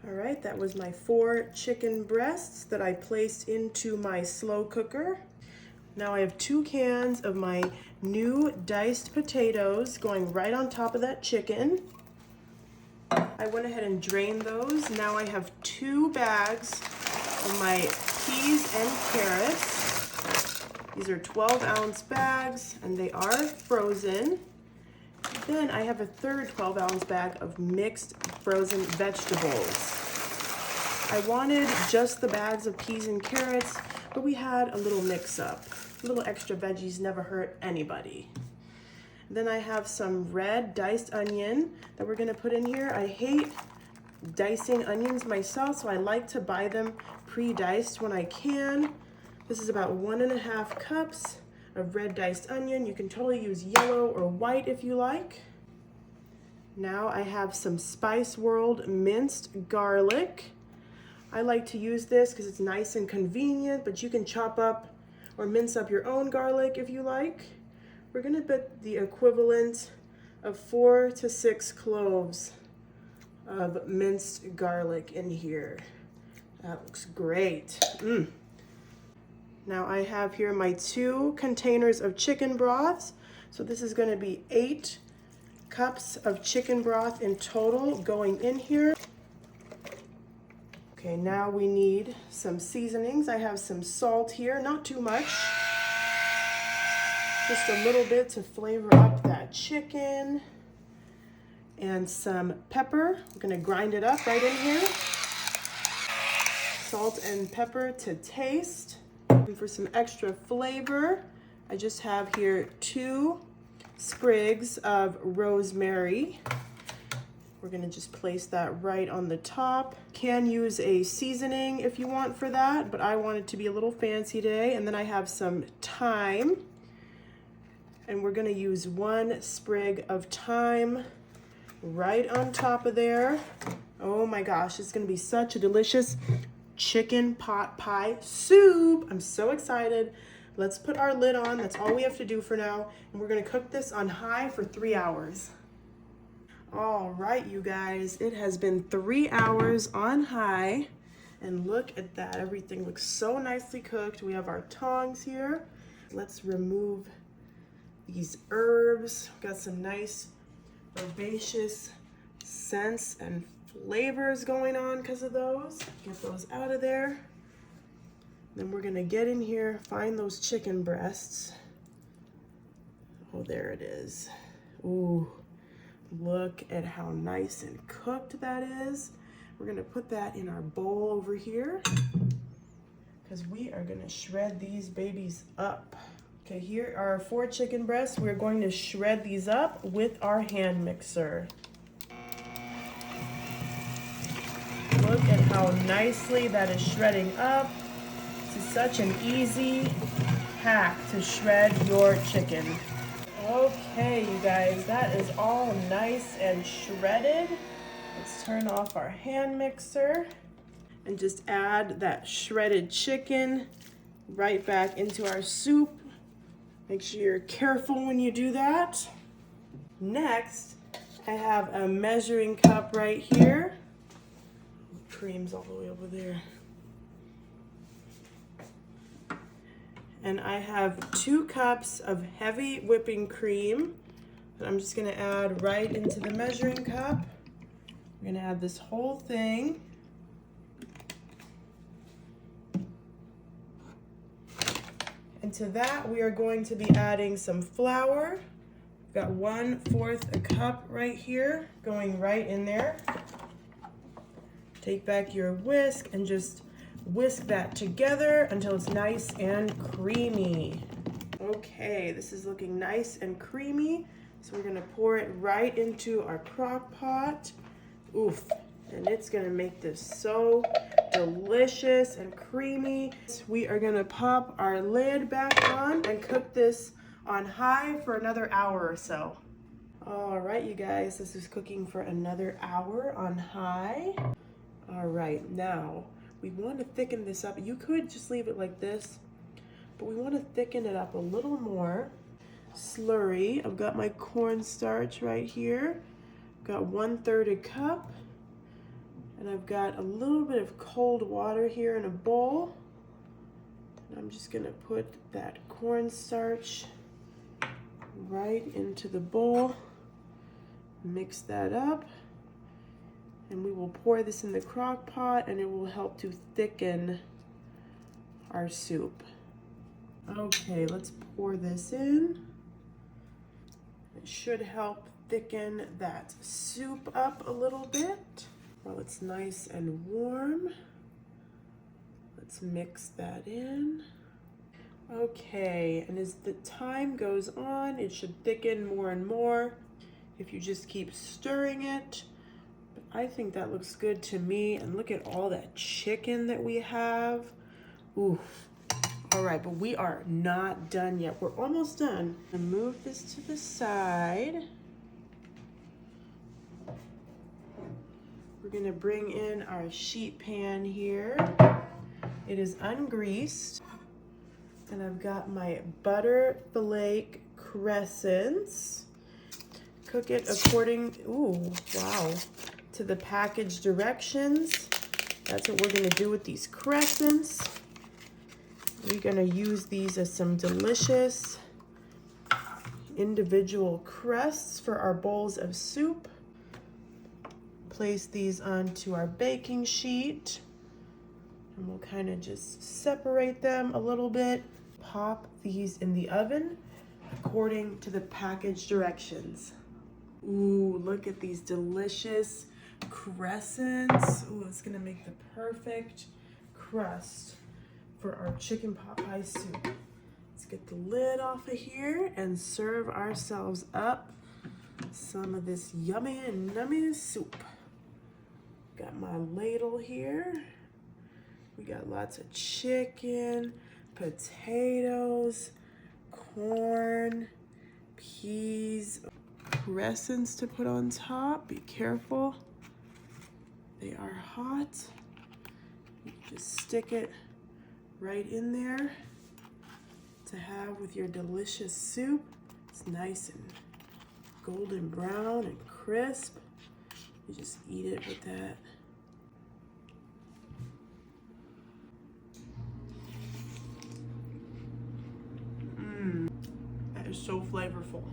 All right, that was my 4 chicken breasts that I placed into my slow cooker. Now I have 2 cans of my new diced potatoes going right on top of that chicken. I went ahead and drained those. Now I have 2 bags of my peas and carrots. These are 12-ounce bags and they are frozen. Then I have a third 12-ounce bag of mixed frozen vegetables. I wanted just the bags of peas and carrots, but we had a little mix-up. A little extra veggies never hurt anybody. Then I have some red diced onion that we're gonna put in here. I hate dicing onions myself, so I like to buy them pre-diced when I can. This is about 1.5 cups of red diced onion. You can totally use yellow or white if you like. Now I have some Spice World minced garlic. I like to use this because it's nice and convenient, but you can chop up or mince up your own garlic if you like. We're gonna put the equivalent of 4 to 6 cloves of minced garlic in here. That looks great. Now I have here my 2 containers of chicken broths. So this is gonna be 8 cups of chicken broth in total going in here. Okay, now we need some seasonings. I have some salt here, not too much. Just a little bit to flavor up that chicken. And some pepper. I'm gonna grind it up right in here. Salt and pepper to taste. And for some extra flavor, I just have here 2 sprigs of rosemary. We're gonna just place that right on the top. Can use a seasoning if you want for that, but I want it to be a little fancy today. And then I have some thyme. And we're gonna use 1 sprig of thyme right on top of there. Oh my gosh, it's gonna be such a delicious chicken pot pie soup. I'm so excited. Let's put our lid on. That's all we have to do for now. And we're gonna cook this on high for 3 hours. All right, you guys, it has been 3 hours on high. And look at that, everything looks so nicely cooked. We have our tongs here. Let's remove these herbs. Got some nice herbaceous scents and flavors going on because of those. Get those out of there. Then we're gonna get in here, find those chicken breasts. Oh, there it is. Ooh, look at how nice and cooked that is. We're gonna put that in our bowl over here because we are gonna shred these babies up. Okay, here are our 4 chicken breasts. We're going to shred these up with our hand mixer. Look at how nicely that is shredding up. This is such an easy hack to shred your chicken. Okay, you guys, that is all nice and shredded. Let's turn off our hand mixer and just add that shredded chicken right back into our soup. Make sure you're careful when you do that. Next, I have a measuring cup right here. Cream's all the way over there. And I have 2 cups of heavy whipping cream that I'm just gonna add right into the measuring cup. We're gonna add this whole thing. And to that, we are going to be adding some flour. We've got 1/4 a cup right here, going right in there. Take back your whisk and just whisk that together until it's nice and creamy. Okay, this is looking nice and creamy. So we're gonna pour it right into our crock pot. Oof, and it's gonna make this so delicious and creamy. We are gonna pop our lid back on and cook this on high for another hour or so. All right, you guys, this is cooking for another hour on high. All right, now we want to thicken this up. You could just leave it like this, but we want to thicken it up a little more. Slurry, I've got my cornstarch right here. Got 1/3 a cup. And I've got a little bit of cold water here in a bowl. And I'm just gonna put that cornstarch right into the bowl. Mix that up. And we will pour this in the crock pot and it will help to thicken our soup. Okay, let's pour this in. It should help thicken that soup up a little bit. While it's nice and warm, let's mix that in. Okay, and as the time goes on, it should thicken more and more if you just keep stirring it. But I think that looks good to me. And look at all that chicken that we have. Ooh. All right, but we are not done yet. We're almost done. I'm gonna move this to the side. We're gonna bring in our sheet pan here. It is ungreased. And I've got my butter flake crescents. Cook it according, ooh, wow, to the package directions. That's what we're gonna do with these crescents. We're gonna use these as some delicious individual crusts for our bowls of soup. Place these onto our baking sheet and we'll kind of just separate them a little bit. Pop these in the oven according to the package directions. Ooh, look at these delicious crescents. Ooh, it's gonna make the perfect crust for our chicken pot pie soup. Let's get the lid off of here and serve ourselves up some of this yummy and nummy soup. Got my ladle here. We got lots of chicken, potatoes, corn, peas, crescents to put on top. Be careful, they are hot. You can just stick it right in there to have with your delicious soup. It's nice and golden brown and crisp. You just eat it with that. That is so flavorful.